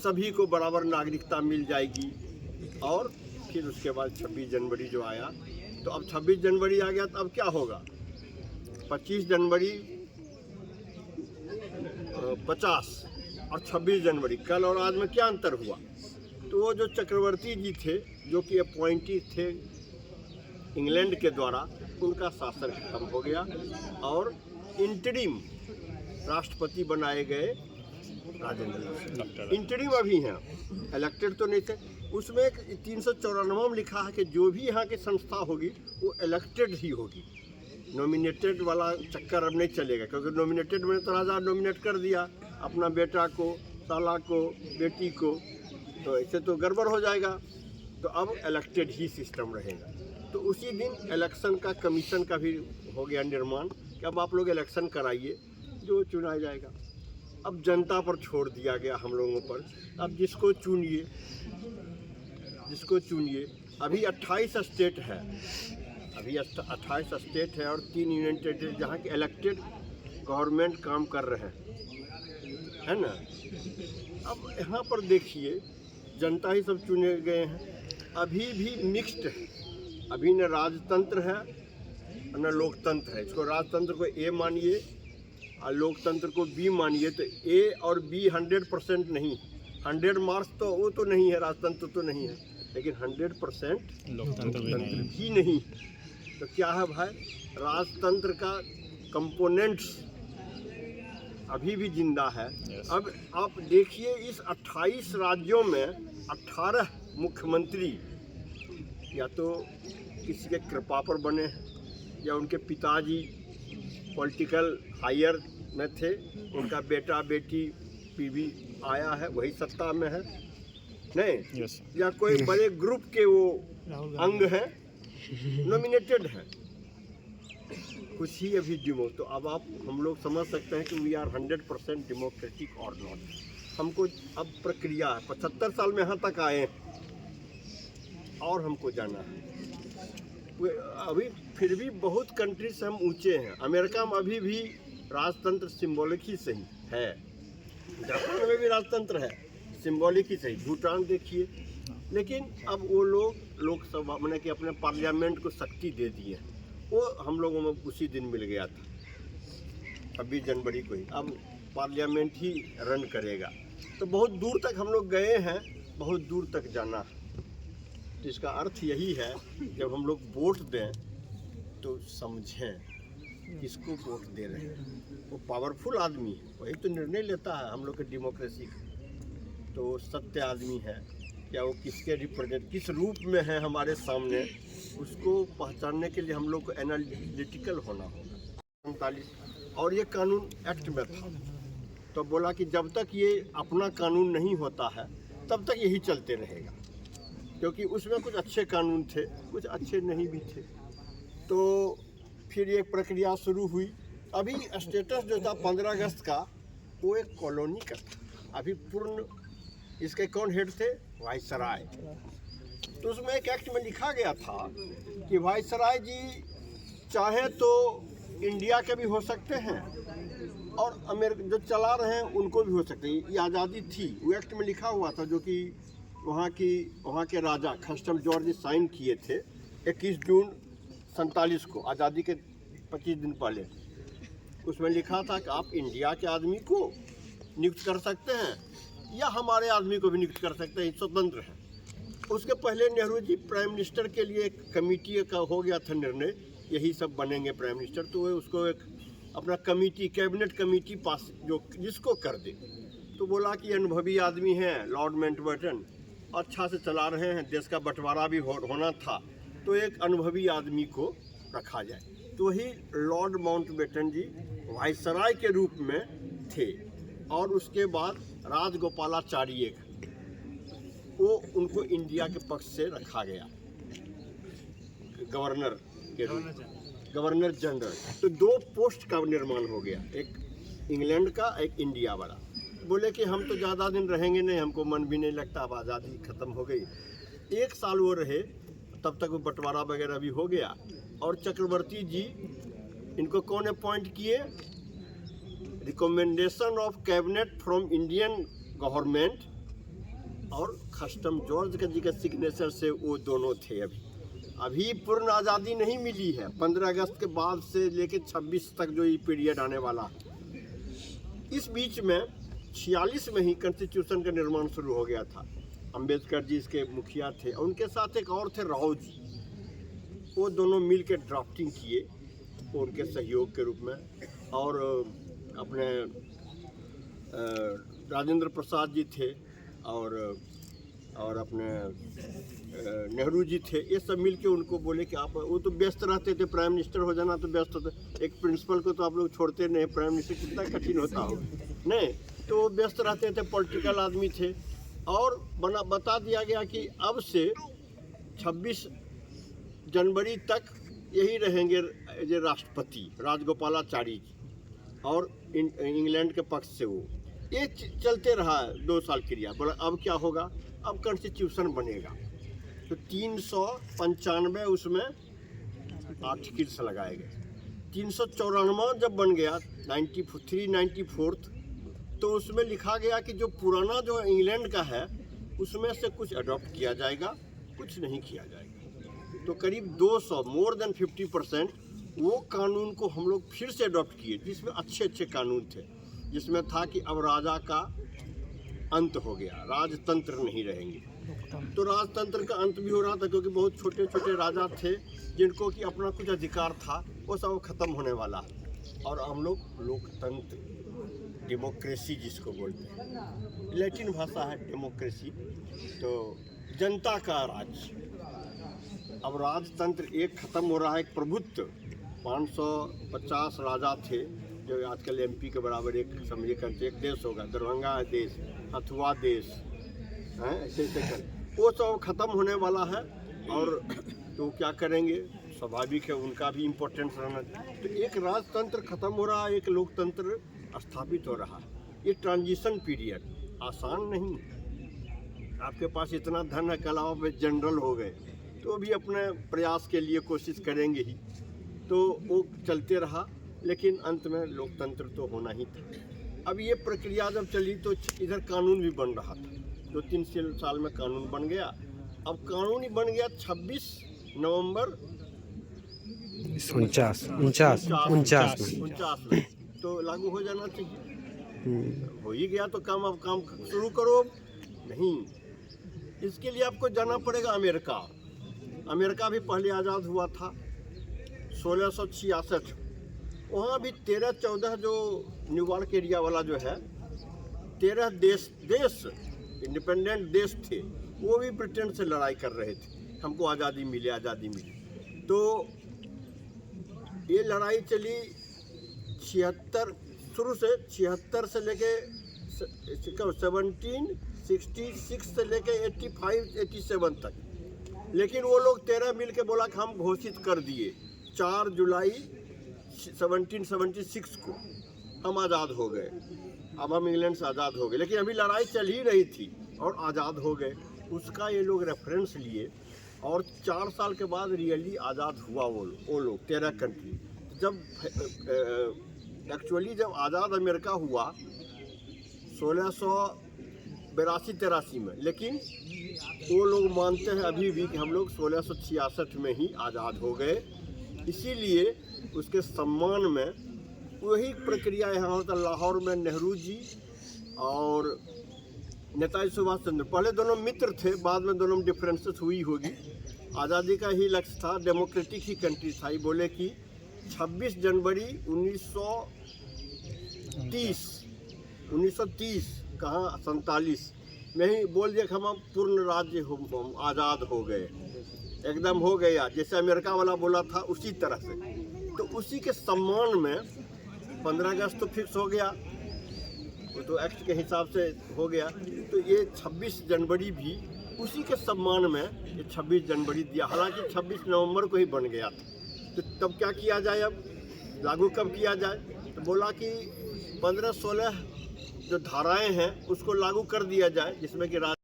सभी को बराबर नागरिकता मिल जाएगी। और फिर उसके बाद 26 जनवरी जो आया, तो अब 26 जनवरी आ गया तो अब क्या होगा? 25 जनवरी 50 और 26 जनवरी, कल और आज में क्या अंतर हुआ? तो वो जो चक्रवर्ती जी थे, जो कि अपॉइंटी थे इंग्लैंड के द्वारा, उनका शासन खत्म हो गया और इंटरिम राष्ट्रपति बनाए गए राजेंद्र प्रसाद। इंटरिम अभी हैं, इलेक्टेड तो नहीं थे। उसमें 394 में लिखा है कि जो भी यहाँ की संस्था होगी वो इलेक्टेड ही होगी, नॉमिनेटेड वाला चक्कर अब नहीं चलेगा, क्योंकि नॉमिनेटेड में तो राजा नॉमिनेट कर दिया अपना बेटा को, साला को, बेटी को, तो ऐसे तो गड़बड़ हो जाएगा। तो अब इलेक्टेड ही सिस्टम रहेगा। तो उसी दिन इलेक्शन का कमीशन का भी हो गया निर्माण कि अब आप लोग इलेक्शन कराइए, जो चुना जाएगा। अब जनता पर छोड़ दिया गया हम लोगों पर, अब जिसको चुनिए, जिसको चुनिए। अभी 28 स्टेट है, अभी 28 स्टेट है और 3 यूनियन टेरिटरी जहाँ के इलेक्टेड गवर्नमेंट काम कर रहे हैं, है ना। अब यहाँ पर देखिए, जनता ही सब चुने गए हैं। अभी भी मिक्स्ड है, अभी न राजतंत्र है न लोकतंत्र है। इसको राजतंत्र को ए मानिए और लोकतंत्र को बी मानिए, तो ए और बी 100% नहीं, 100 मार्क्स तो वो तो नहीं है, राजतंत्र तो नहीं है, लेकिन 100% लोकतंत्र भी नहीं। तो क्या है भाई, राजतंत्र का कंपोनेंट्स अभी भी जिंदा है। अब आप देखिए, इस 28 राज्यों में 18 मुख्यमंत्री या तो किसी के कृपा पर बने या उनके पिताजी पॉलिटिकल हायर में थे, उनका बेटा बेटी पीवी आया है वही सत्ता में है, नहीं या कोई बड़े ग्रुप के वो अंग हैं, नॉमिनेटेड है कुछ ही अभी तो अब आप हम लोग समझ सकते हैं कि वी आर 100% डेमोक्रेटिक और नॉट। हमको अब प्रक्रिया है, 75 साल में यहाँ तक आए हैं और हमको जाना है। अभी फिर भी बहुत कंट्री से हम ऊंचे हैं। अमेरिका में अभी भी राजतंत्र सिंबॉलिक ही सही है, जापान में भी राजतंत्र है सिंबॉलिक ही सही, भूटान देखिए। लेकिन अब वो लोग लोकसभा मैंने कि अपने पार्लियामेंट को शक्ति दे दी है, वो हम लोगों में उसी दिन मिल गया था 26 जनवरी को ही। अब पार्लियामेंट ही रन करेगा। तो बहुत दूर तक हम लोग गए हैं, बहुत दूर तक जाना है। तो इसका अर्थ यही है, जब हम लोग वोट दें तो समझें किसको वोट दे रहे हैं। वो पावरफुल आदमी है, वही तो निर्णय लेता है हम लोग के डेमोक्रेसी का। तो सत्य आदमी है या वो किसके रिप्रेजेंट किस रूप में है हमारे सामने, उसको पहचानने के लिए हम लोग को एनालिटिकल होना होगा। 47 और ये कानून एक्ट में था, तो बोला कि जब तक ये अपना कानून नहीं होता है तब तक यही चलते रहेगा, क्योंकि उसमें कुछ अच्छे कानून थे, कुछ अच्छे नहीं भी थे। तो फिर ये प्रक्रिया शुरू हुई। अभी स्टेटस जो था 15 अगस्त का, वो एक कॉलोनी का था। अभी पूर्ण इसके कौन हेड थे? वायसराय। तो उसमें एक एक्ट में लिखा गया था कि वायसराय जी चाहे तो इंडिया के भी हो सकते हैं और अमेरिका जो चला रहे हैं उनको भी हो सकते हैं। ये आज़ादी थी, वो एक्ट में लिखा हुआ था, जो कि वहाँ के राजा खस्टम जॉर्ज साइन किए थे 21 जून 47 को, आज़ादी के 25 दिन पहले। उसमें लिखा था कि आप इंडिया के आदमी को नियुक्त कर सकते हैं या हमारे आदमी को भी नियुक्त कर सकते हैं, स्वतंत्र है। उसके पहले नेहरू जी प्राइम मिनिस्टर के लिए एक कमेटी का हो गया था निर्णय, यही सब बनेंगे प्राइम मिनिस्टर। तो वो उसको एक अपना कमेटी, कैबिनेट कमेटी पास जो जिसको कर दे। तो बोला कि अनुभवी आदमी हैं लॉर्ड माउंटबेटन, अच्छा से चला रहे हैं, देश का बंटवारा भी होना था, तो एक अनुभवी आदमी को रखा जाए। तो वही लॉर्ड माउंटबेटन जी वायसराय के रूप में थे। और उसके बाद राजगोपालाचारी वो उनको इंडिया के पक्ष से रखा गया गवर्नर के रूप, गवर्नर जनरल। तो 2 पोस्ट का निर्माण हो गया, एक इंग्लैंड का, एक इंडिया वाला। बोले कि हम तो ज़्यादा दिन रहेंगे नहीं, हमको मन भी नहीं लगता, अब आज़ादी ख़त्म हो गई। 1 साल वो रहे, तब तक वो बंटवारा वगैरह भी हो गया। और चक्रवर्ती जी इनको कौन अपॉइंट किए? Recommendation of cabinet from Indian government और कस्टम जॉर्ज का जी के सिग्नेचर से वो दोनों थे। अभी पूर्ण आज़ादी नहीं मिली है। 15 अगस्त के बाद से लेके 26 तक जो ये पीरियड आने वाला है, इस बीच में 46 में ही कॉन्स्टिट्यूशन का निर्माण शुरू हो गया था। अंबेडकर जी इसके मुखिया थे, उनके साथ एक और थे राव जी। वो दोनों मिल के ड्राफ्टिंग किए उनके सहयोग के रूप में। और अपने राजेंद्र प्रसाद जी थे और अपने नेहरू जी थे। ये सब मिलके उनको बोले कि आप, वो तो व्यस्त रहते थे, प्राइम मिनिस्टर हो जाना तो व्यस्त होते। एक प्रिंसिपल को तो आप लोग छोड़ते नहीं, प्राइम मिनिस्टर कितना कठिन होता हो, नहीं तो व्यस्त रहते थे, पॉलिटिकल आदमी थे। और बता दिया गया कि अब से 26 जनवरी तक यही रहेंगे जो राष्ट्रपति राजगोपालाचारी जी, और इंग्लैंड के पक्ष से वो। ये चलते रहा 2 साल क्रिया। बोला अब क्या होगा, अब कॉन्स्टिट्यूशन बनेगा। तो 395 उसमें आर्टिकल्स लगाए गए। 394 जब बन गया 394, तो उसमें लिखा गया कि जो पुराना जो इंग्लैंड का है उसमें से कुछ अडॉप्ट किया जाएगा, कुछ नहीं किया जाएगा। तो करीब 200 मोर देन 50% वो कानून को हम लोग फिर से अडॉप्ट किए, जिसमें अच्छे अच्छे कानून थे। जिसमें था कि अब राजा का अंत हो गया, राजतंत्र नहीं रहेंगे। तो राजतंत्र का अंत भी हो रहा था, क्योंकि बहुत छोटे छोटे राजा थे जिनको कि अपना कुछ अधिकार था, वो सब खत्म होने वाला। और हम लोग लोकतंत्र, डेमोक्रेसी जिसको बोलते हैं, लैटिन भाषा है डेमोक्रेसी, तो जनता का राज। अब राजतंत्र एक खत्म हो रहा है, एक प्रभुत्व। 550 राजा थे, जो आजकल एमपी के बराबर एक समझिए करते एक देश होगा, दरभंगा देश, हथुआ देश, हैं ऐसे ऐसे कर, वो सब खत्म होने वाला है। और तो क्या करेंगे, स्वाभाविक है उनका भी इम्पोर्टेंस रहना। तो एक राजतंत्र खत्म हो रहा है, एक लोकतंत्र स्थापित हो रहा है। ये ट्रांजिशन पीरियड आसान नहीं। आपके पास इतना धन है, कल आप जनरल हो गए तो भी अपने प्रयास के लिए कोशिश करेंगे ही। तो वो चलते रहा, लेकिन अंत में लोकतंत्र तो होना ही था। अब ये प्रक्रिया जब चली तो इधर कानून भी बन रहा था। 2-3 साल में कानून बन गया। अब कानून ही बन गया 26 नवंबर 49 में, तो लागू हो जाना चाहिए। हो ही गया तो अब काम शुरू करो। नहीं, इसके लिए आपको जाना पड़ेगा अमेरिका। अमेरिका भी पहले आज़ाद हुआ था 1666। वहाँ भी 13-14 जो न्यूयॉर्क एरिया वाला जो है 13 देश इंडिपेंडेंट देश थे, वो भी ब्रिटेन से लड़ाई कर रहे थे, हमको आज़ादी मिले आज़ादी मिले। तो ये लड़ाई चली 76 शुरू से 76 से लेके 1766 से लेके 85-87 तक। लेकिन वो लोग 13 मिल के बोला कि हम घोषित कर दिए 4 जुलाई 1776 को हम आज़ाद हो गए। अब हम इंग्लैंड से आज़ाद हो गए, लेकिन अभी लड़ाई चल ही रही थी और आज़ाद हो गए। उसका ये लोग रेफरेंस लिए और 4 साल के बाद रियली आज़ाद हुआ वो लोग 13 कंट्री। जब एक्चुअली जब आज़ाद अमेरिका हुआ 1682-83 में, लेकिन वो लोग मानते हैं अभी भी कि हम लोग 1666 में ही आज़ाद हो गए। इसीलिए उसके सम्मान में वही प्रक्रिया यहाँ होता। लाहौर में नेहरू जी और नेताजी सुभाष चंद्र, पहले दोनों मित्र थे, बाद में दोनों में डिफरेंसेस हुई होगी। आज़ादी का ही लक्ष्य था, डेमोक्रेटिक ही कंट्री था। बोले कि 26 जनवरी 1930 कहाँ 47 में ही बोल दिया कि हम पूर्ण राज्य आज़ाद हो गए, एकदम हो गया, जैसे अमेरिका वाला बोला था उसी तरह से। तो उसी के सम्मान में 15 अगस्त तो फिक्स हो गया, वो तो एक्ट के हिसाब से हो गया। तो ये 26 जनवरी भी उसी के सम्मान में ये 26 जनवरी दिया। हालांकि 26 नवंबर को ही बन गया था। तो तब क्या किया जाए, अब लागू कब किया जाए? तो बोला कि 15-16 जो धाराएं हैं उसको लागू कर दिया जाए, जिसमें कि